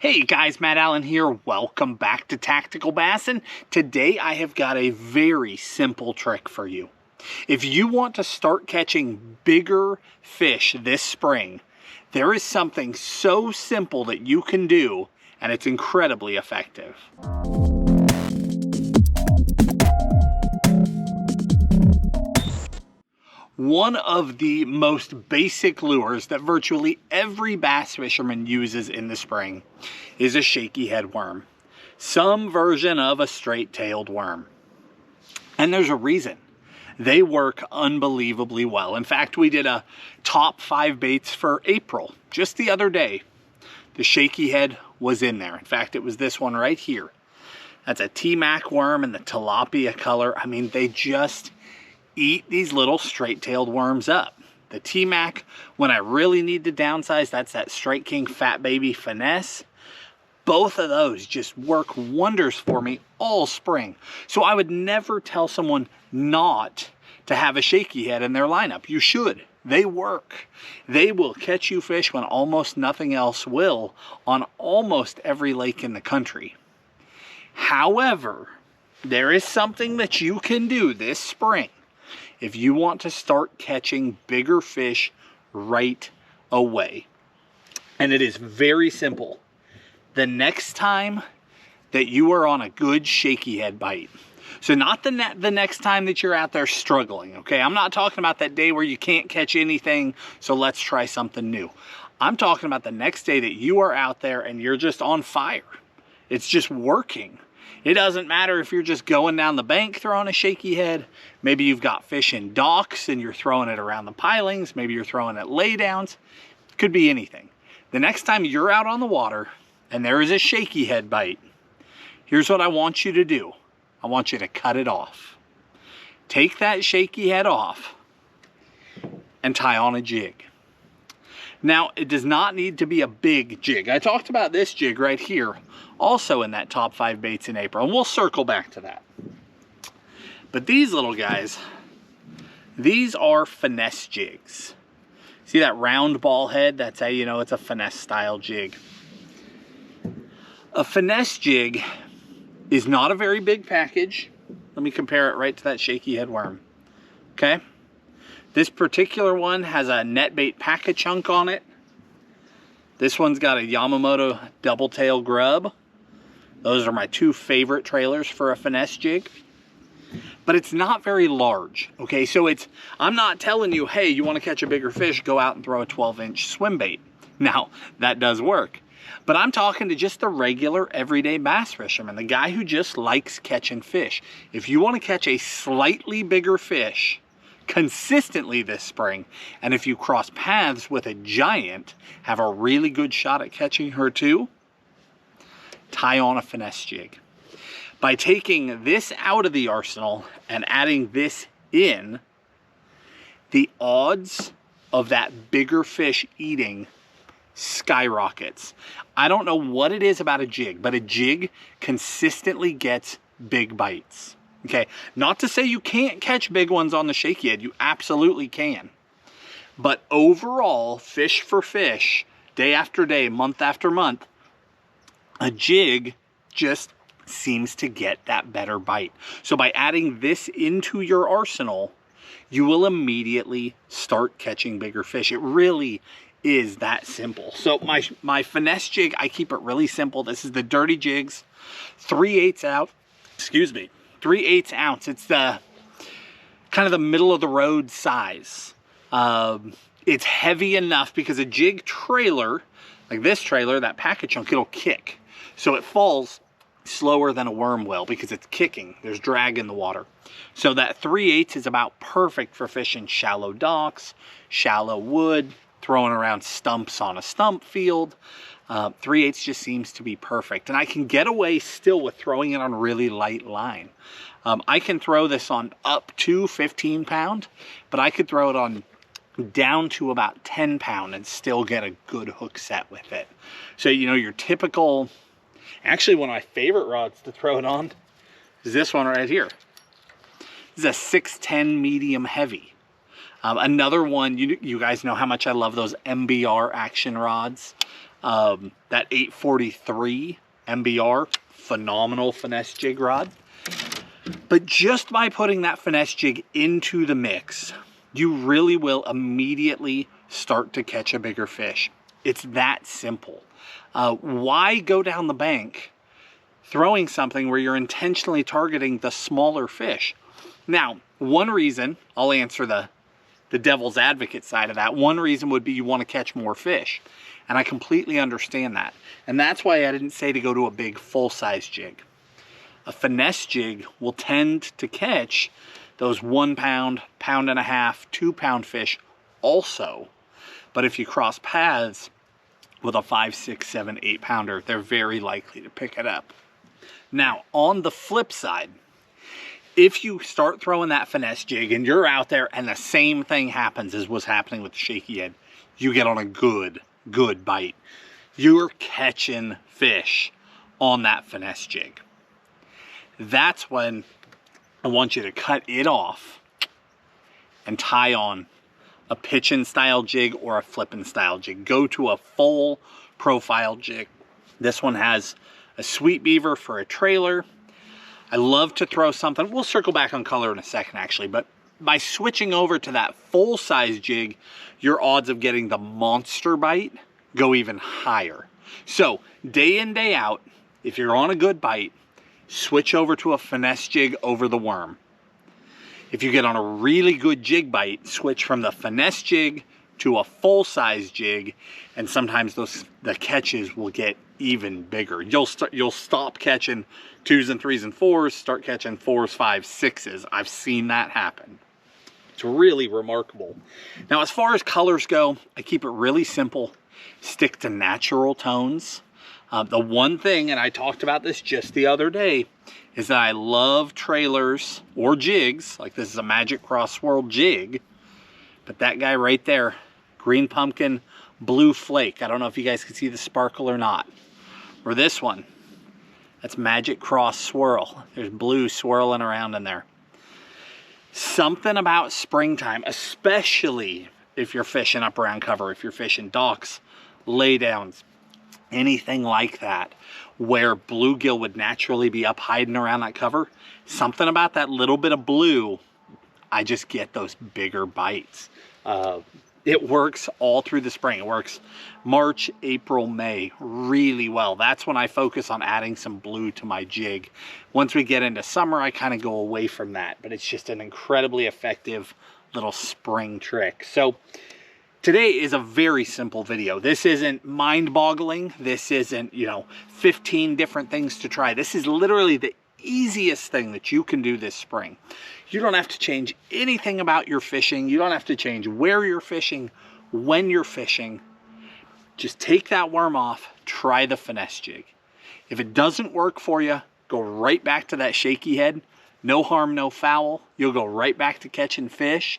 Hey guys, Matt Allen here. Welcome back to Tactical Bassin. Today I have got a very simple trick for you. If you want to start catching bigger fish this spring, there is something so simple that you can do, and it's incredibly effective. One of the most basic lures that virtually every bass fisherman uses in the spring is a shaky head worm, some version of a straight-tailed worm. And there's a reason. They work unbelievably well. In fact, we did a top 5 baits for April just the other day. The shaky head was in there. In fact, it was this one right here. That's a T-Mac worm in the tilapia color. I mean, they just eat these little straight-tailed worms up. The T-Mac, when I really need to downsize, that's that Strike King Fat Baby Finesse. Both of those just work wonders for me all spring. So I would never tell someone not to have a shaky head in their lineup. You should. They work. They will catch you fish when almost nothing else will on almost every lake in the country. However, there is something that you can do this spring if you want to start catching bigger fish right away. And it is very simple. The next time that you are on a good shaky head bite, so not the next time that you're out there struggling, okay? I'm not talking about that day where you can't catch anything, so let's try something new. I'm talking about the next day that you are out there and you're just on fire. It's just working. It doesn't matter if you're just going down the bank throwing a shaky head. Maybe you've got fish in docks and you're throwing it around the pilings. Maybe you're throwing it laydowns. Could be anything. The next time you're out on the water and there is a shaky head bite, here's what I want you to do. I want you to cut it off. Take that shaky head off and tie on a jig. Now, it does not need to be a big jig. I talked about this jig right here, also in that top 5 baits in April, and we'll circle back to that. But these little guys, these are finesse jigs. See that round ball head? That's how you know it's a finesse style jig. A finesse jig is not a very big package. Let me compare it right to that shaky head worm. Okay? This particular one has a net bait pack-a-chunk on it. This one's got a Yamamoto double tail grub. Those are my 2 favorite trailers for a finesse jig. But it's not very large, okay? So I'm not telling you, hey, you want to catch a bigger fish, go out and throw a 12-inch swim bait. Now, that does work. But I'm talking to just the regular everyday bass fisherman, the guy who just likes catching fish. If you want to catch a slightly bigger fish consistently this spring, and if you cross paths with a giant, have a really good shot at catching her too, tie on a finesse jig. By taking this out of the arsenal and adding this in, the odds of that bigger fish eating skyrockets. I don't know what it is about a jig, but a jig consistently gets big bites. Okay, not to say you can't catch big ones on the shaky head. You absolutely can. But overall, fish for fish, day after day, month after month, a jig just seems to get that better bite. So by adding this into your arsenal, you will immediately start catching bigger fish. It really is that simple. So my finesse jig, I keep it really simple. This is the Dirty Jigs, 3/8 out, 3/8 ounce. It's the kind of the middle of the road size. It's heavy enough because a jig trailer, like this trailer, that pack-a-chunk, it'll kick. So it falls slower than a worm will because it's kicking. There's drag in the water. So that 3/8 is about perfect for fishing shallow docks, shallow wood, throwing around stumps on a stump field. 3/8 just seems to be perfect. And I can get away still with throwing it on really light line. I can throw this on up to 15 pound, but I could throw it on down to about 10 pound and still get a good hook set with it. So, you know, your typical, actually one of my favorite rods to throw it on is this one right here. This is a 610 medium heavy. Another one, you guys know how much I love those MBR action rods. That 843 MBR, phenomenal finesse jig rod. But just by putting that finesse jig into the mix, you really will immediately start to catch a bigger fish. It's that simple. Why go down the bank throwing something where you're intentionally targeting the smaller fish? Now, one reason, I'll answer the devil's advocate side of that, one reason would be you want to catch more fish. And I completely understand that. And that's why I didn't say to go to a big full-size jig. A finesse jig will tend to catch those 1 pound, pound and a half, 2 pound fish also. But if you cross paths with a 5, 6, 7, 8 pounder, they're very likely to pick it up. Now, on the flip side, if you start throwing that finesse jig and you're out there and the same thing happens as was happening with the Shaky Head, you get on a good bite. You're catching fish on that finesse jig. That's when I want you to cut it off and tie on a pitching style jig or a flipping style jig. Go to a full profile jig. This one has a sweet beaver for a trailer. I love to throw something, we'll circle back on color in a second actually, but by switching over to that full size jig, your odds of getting the monster bite go even higher. So day in, day out, if you're on a good bite, switch over to a finesse jig over the worm. If you get on a really good jig bite, switch from the finesse jig to a full size jig, and sometimes the catches will get even bigger. You'll stop catching 2s and 3s and 4s, start catching 4s, 5s, 6s. I've seen that happen. It's really remarkable. Now, as far as colors go, I keep it really simple. Stick to natural tones. The one thing, and I talked about this just the other day, is that I love trailers or jigs. Like this is a Magic Cross Swirl jig. But that guy right there, green pumpkin, blue flake. I don't know if you guys can see the sparkle or not. Or this one, that's Magic Cross Swirl. There's blue swirling around in there. Something about springtime, especially if you're fishing up around cover, if you're fishing docks, laydowns, anything like that, where bluegill would naturally be up hiding around that cover, something about that little bit of blue, I just get those bigger bites. It works all through the spring. It works March, April, May really well. That's when I focus on adding some blue to my jig. Once we get into summer, I kind of go away from that, but it's just an incredibly effective little spring trick. So today is a very simple video. This isn't mind-boggling. This isn't, 15 different things to try. This is literally the easiest thing that you can do this spring. You don't have to change anything about your fishing. You don't have to change where you're fishing, when you're fishing. Just take that worm off, try the finesse jig. If it doesn't work for you, go right back to that Shaky Head. No harm, no foul. You'll go right back to catching fish.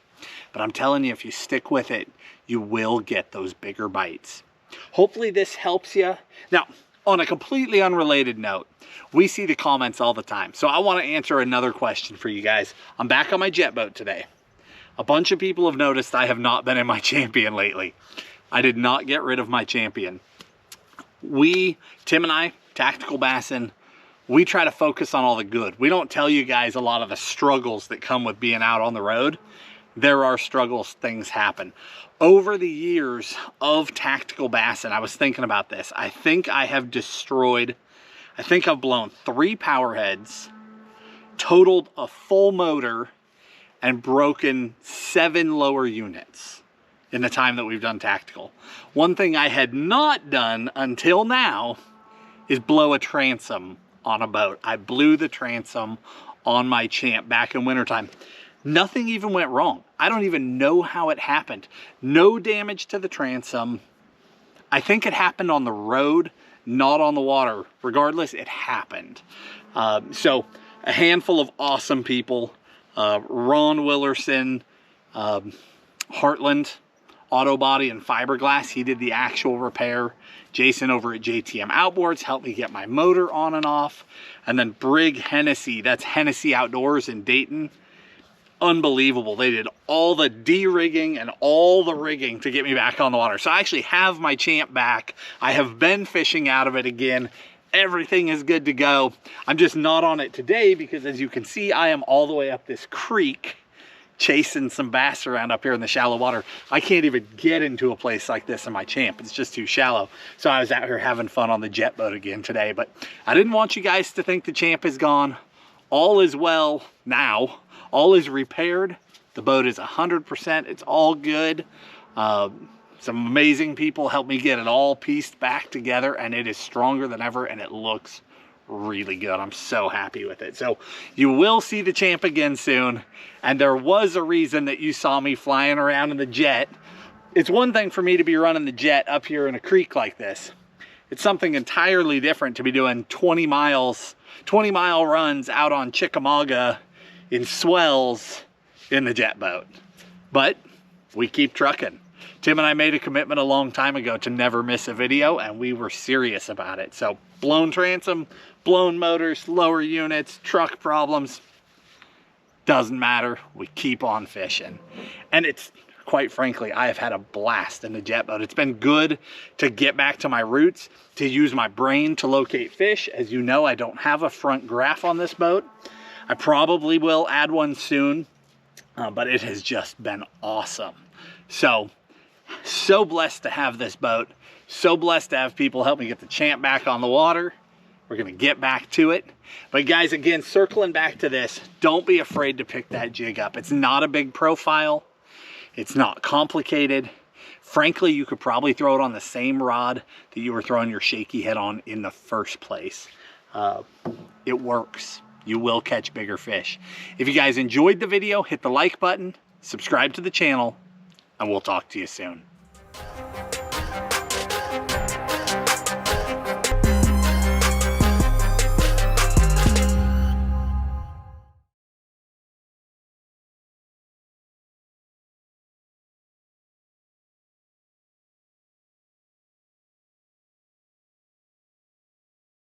But I'm telling you, if you stick with it, you will get those bigger bites. Hopefully this helps you. Now, on a completely unrelated note, we see the comments all the time. So I want to answer another question for you guys. I'm back on my jet boat today. A bunch of people have noticed I have not been in my Champion lately. I did not get rid of my Champion. Tim and I, TacticalBassin, we try to focus on all the good. We don't tell you guys a lot of the struggles that come with being out on the road. There are struggles, things happen. Over the years of TacticalBassin, I was thinking about this. I think I've blown 3 power heads, totaled a full motor, and broken 7 lower units in the time that we've done tactical. One thing I had not done until now is blow a transom on a boat. I blew the transom on my Champ back in wintertime. Nothing even went wrong. I don't even know how it happened. No damage to the transom. I think it happened on the road, not on the water. Regardless, it happened. So a handful of awesome people. Ron Willerson, Heartland Auto Body and Fiberglass. He did the actual repair. Jason over at JTM Outboards helped me get my motor on and off. And then Brig Hennessy, that's Hennessy Outdoors in Dayton. unbelievable. They did all the de-rigging and all the rigging to get me back on the water. So I actually have my Champ back. I have been fishing out of it again. Everything is good to go. I'm just not on it today because, as you can see, I am all the way up this creek chasing some bass around up here in the shallow water. I can't even get into a place like this in my Champ. It's just too shallow. So I was out here having fun on the jet boat again today. But I didn't want you guys to think the Champ is gone. All is well now. All is repaired. The boat is 100%. It's all good. Some amazing people helped me get it all pieced back together, and it is stronger than ever, and it looks really good. I'm so happy with it. So you will see the Champ again soon, and there was a reason that you saw me flying around in the jet. It's one thing for me to be running the jet up here in a creek like this. It's something entirely different to be doing 20-mile runs out on Chickamauga in swells in the jet boat. But we keep trucking. Tim and I made a commitment a long time ago to never miss a video, and we were serious about it. So blown transom, blown motors, lower units, truck problems, doesn't matter. We keep on fishing. And it's, quite frankly, I have had a blast in the jet boat. It's been good to get back to my roots, to use my brain to locate fish. As you know, I don't have a front graph on this boat. I probably will add one soon, but it has just been awesome. So blessed to have this boat. So blessed to have people help me get the Champ back on the water. We're gonna get back to it. But guys, again, circling back to this, don't be afraid to pick that jig up. It's not a big profile. It's not complicated. Frankly, you could probably throw it on the same rod that you were throwing your Shaky Head on in the first place. It works. You will catch bigger fish. If you guys enjoyed the video, hit the like button, subscribe to the channel, and we'll talk to you soon.